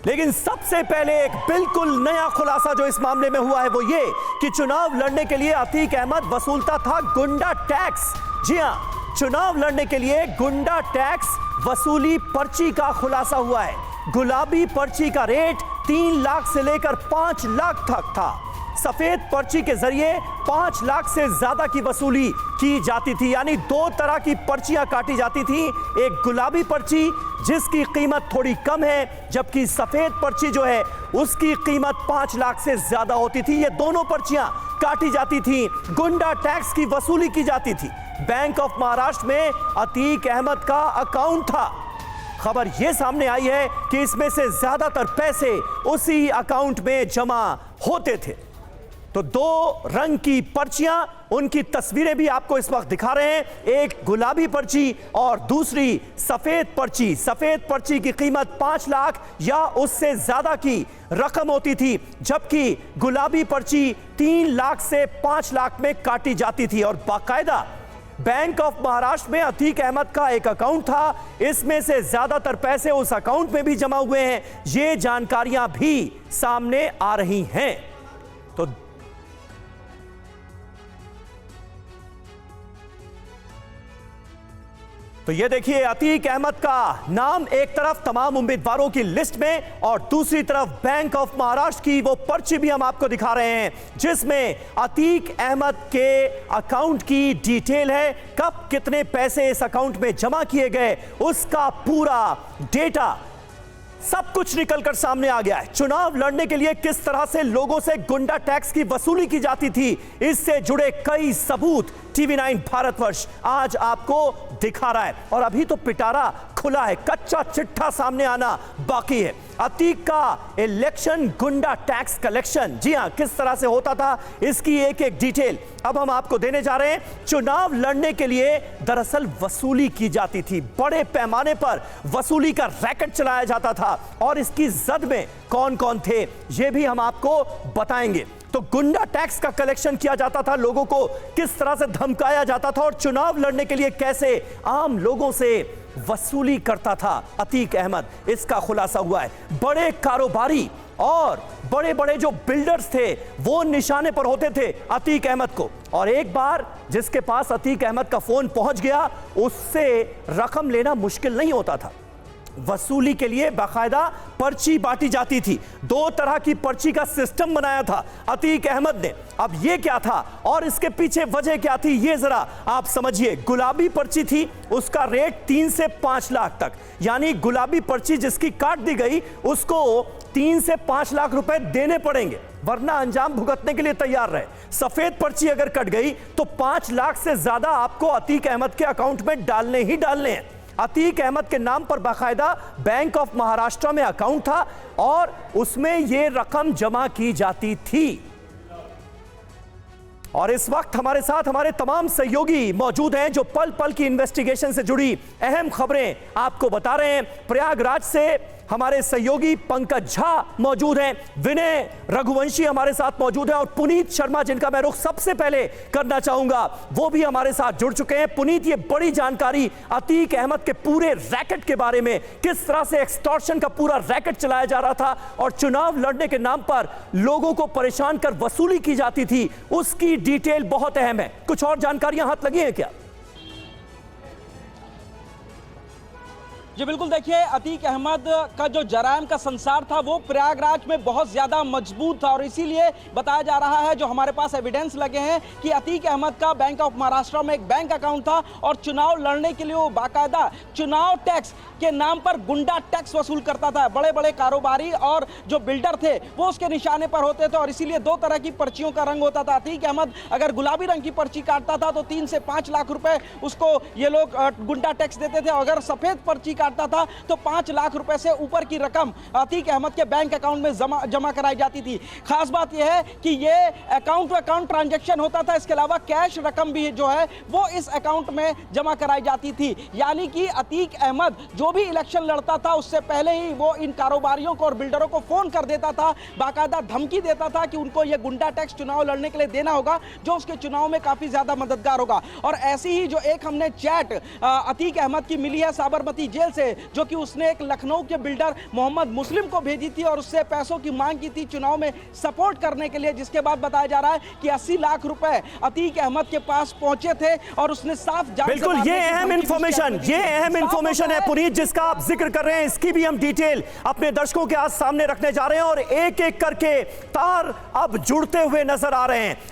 लेकिन सबसे पहले एक बिल्कुल नया खुलासा जो इस मामले में हुआ है वो ये कि चुनाव लड़ने के लिए अतीक अहमद वसूलता था गुंडा टैक्स। जी हां, चुनाव लड़ने के लिए गुंडा टैक्स वसूली पर्ची का खुलासा हुआ है। गुलाबी पर्ची का रेट 3 लाख से लेकर 5 लाख तक था। सफेद पर्ची के जरिए 5 लाख से ज्यादा की वसूली की जाती थी, यानी 2 तरह की पर्चियां काटी जाती थी। एक गुलाबी पर्ची जिसकी कीमत थोड़ी कम है, जबकि सफेद पर्ची जो है उसकी कीमत 5 लाख से ज्यादा होती थी। ये दोनों पर्चियां काटी जाती थी, गुंडा टैक्स की वसूली की जाती थी। बैंक ऑफ महाराष्ट्र में अतीक अहमद का अकाउंट था। खबर यह सामने आई है कि इसमें से ज्यादातर पैसे उसी अकाउंट में जमा होते थे। तो 2 रंग की पर्चियां, उनकी तस्वीरें भी आपको इस वक्त दिखा रहे हैं। एक गुलाबी पर्ची और दूसरी सफेद पर्ची। सफेद पर्ची की कीमत 5 लाख या उससे ज्यादा की रकम होती थी, जबकि गुलाबी पर्ची 3 लाख से 5 लाख में काटी जाती थी। और बाकायदा बैंक ऑफ महाराष्ट्र में अतीक अहमद का एक अकाउंट था, इसमें से ज्यादातर पैसे उस अकाउंट में भी जमा हुए हैं। ये जानकारियां भी सामने आ रही हैं। तो ये देखिए, अतीक अहमद का नाम एक तरफ तमाम उम्मीदवारों की लिस्ट में और दूसरी तरफ बैंक ऑफ महाराष्ट्र की वो पर्ची भी हम आपको दिखा रहे हैं, जिसमें अतीक अहमद के अकाउंट की डिटेल है। कब कितने पैसे इस अकाउंट में जमा किए गए उसका पूरा डेटा सब कुछ निकलकर सामने आ गया है। चुनाव लड़ने के लिए किस तरह से लोगों से गुंडा टैक्स की वसूली की जाती थी, इससे जुड़े कई सबूत TV9 भारतवर्ष आज आपको दिखा रहा है। और अभी तो पिटारा खुला है, कच्चा चिट्ठा सामने आना बाकी है। अतीक का इलेक्शन गुंडा टैक्स कलेक्शन, जी हां, किस तरह से होता था इसकी एक एक डिटेल अब हम आपको देने जा रहे हैं। चुनाव लड़ने के लिए दरअसल वसूली की जाती थी, बड़े पैमाने पर वसूली का रैकेट चलाया जाता था और इसकी जद में कौन कौन थे यह भी हम आपको बताएंगे। तो गुंडा टैक्स का कलेक्शन किया जाता था, लोगों को किस तरह से धमकाया जाता था और चुनाव लड़ने के लिए कैसे आम लोगों से वसूली करता था अतीक अहमद, इसका खुलासा हुआ है। बड़े कारोबारी और बड़े बड़े जो बिल्डर्स थे वो निशाने पर होते थे अतीक अहमद को, और एक बार जिसके पास अतीक अहमद का फोन पहुंच गया उससे रकम लेना मुश्किल नहीं होता था। वसूली के लिए बाकायदा पर्ची बांटी जाती थी। 2 तरह की पर्ची का सिस्टम बनाया था अतीक अहमद ने। अब यह क्या था और इसके पीछे वजह क्या थी ये जरा आप समझिए। गुलाबी पर्ची थी, उसका रेट 3 से 5 लाख तक, यानी गुलाबी पर्ची जिसकी काट दी गई उसको 3 से 5 लाख रुपए देने पड़ेंगे, वरना अंजाम भुगतने के लिए तैयार रहे। सफेद पर्ची अगर कट गई तो 5 लाख से ज्यादा आपको अतीक अहमद के अकाउंट में डालने ही डालने हैं। अतीक अहमद के नाम पर बाकायदा बैंक ऑफ महाराष्ट्र में अकाउंट था और उसमें यह रकम जमा की जाती थी। और इस वक्त हमारे साथ हमारे तमाम सहयोगी मौजूद हैं जो पल पल की इन्वेस्टिगेशन से जुड़ी अहम खबरें आपको बता रहे हैं। प्रयागराज से हमारे सहयोगी पंकज झा मौजूद हैं, विनय रघुवंशी हमारे साथ मौजूद हैं और पुनीत शर्मा, जिनका मैं रुख सबसे पहले करना चाहूंगा, वो भी हमारे साथ जुड़ चुके हैं। पुनीत, ये बड़ी जानकारी अतीक अहमद के पूरे रैकेट के बारे में, किस तरह से एक्सटॉर्शन का पूरा रैकेट चलाया जा रहा था और चुनाव लड़ने के नाम पर लोगों को परेशान कर वसूली की जाती थी, उसकी डिटेल बहुत अहम है। कुछ और जानकारियां हाथ लगी हैं क्या? जी बिल्कुल, देखिए अतीक अहमद का जो जराइम का संसार था वो प्रयागराज में बहुत ज़्यादा मजबूत था और इसीलिए बताया जा रहा है, जो हमारे पास एविडेंस लगे हैं, कि अतीक अहमद का बैंक ऑफ महाराष्ट्र में एक बैंक अकाउंट था और चुनाव लड़ने के लिए वो बाकायदा चुनाव टैक्स के नाम पर गुंडा टैक्स वसूल करता था। बड़े बड़े कारोबारी और जो बिल्डर थे वो उसके निशाने पर होते थे और इसीलिए 2 तरह की पर्चियों का रंग होता था। अतीक अहमद अगर गुलाबी रंग की पर्ची काटता था तो 3 से 5 लाख रुपए उसको ये लोग गुंडा टैक्स देते थे, अगर सफेद पर्ची काटता था तो 5 लाख रुपए से ऊपर की रकम अतीक अहमद के बैंक अकाउंट में जमा कराई जाती थी। खास बात यह है कि ये अकाउंट टू अकाउंट ट्रांजैक्शन होता था, इसके अलावा कैश रकम भी जो है वो इस अकाउंट में जमा कराई जाती थी। यानी कि अतीक अहमद जो भी इलेक्शन लड़ता था उससे पहले ही वो इन कारोबारियों को और बिल्डरों को फोन कर देता था, बाकायदा धमकी देता था कि उनको ये गुंडा टैक्स चुनाव लड़ने के लिए देना होगा, जो उसके चुनाव में काफी ज्यादा मददगार होगा। और ऐसी ही जो एक हमने चैट अतीक अहमद की मिली है साबरमती जेल से, जो कि उसने एक लखनऊ के बिल्डर मोहम्मद मुस्लिम को भेजी थी और उससे पैसों की मांग की थी चुनाव में सपोर्ट करने के लिए, जिसके बाद बताया जा रहा है कि 80 लाख रुपए अतीक अहमद के पास पहुंचे थे और उसने साफ जान से बिल्कुल, ये अहम इंफॉर्मेशन है पुनीत, जिसका आप जिक्र कर रहे हैं। इसकी भी हम डिटेल अपने दर्शकों के आज सामने रखने जा रहे हैं और एक एक करके तार अब जुड़ते हुए नजर आ रहे हैं।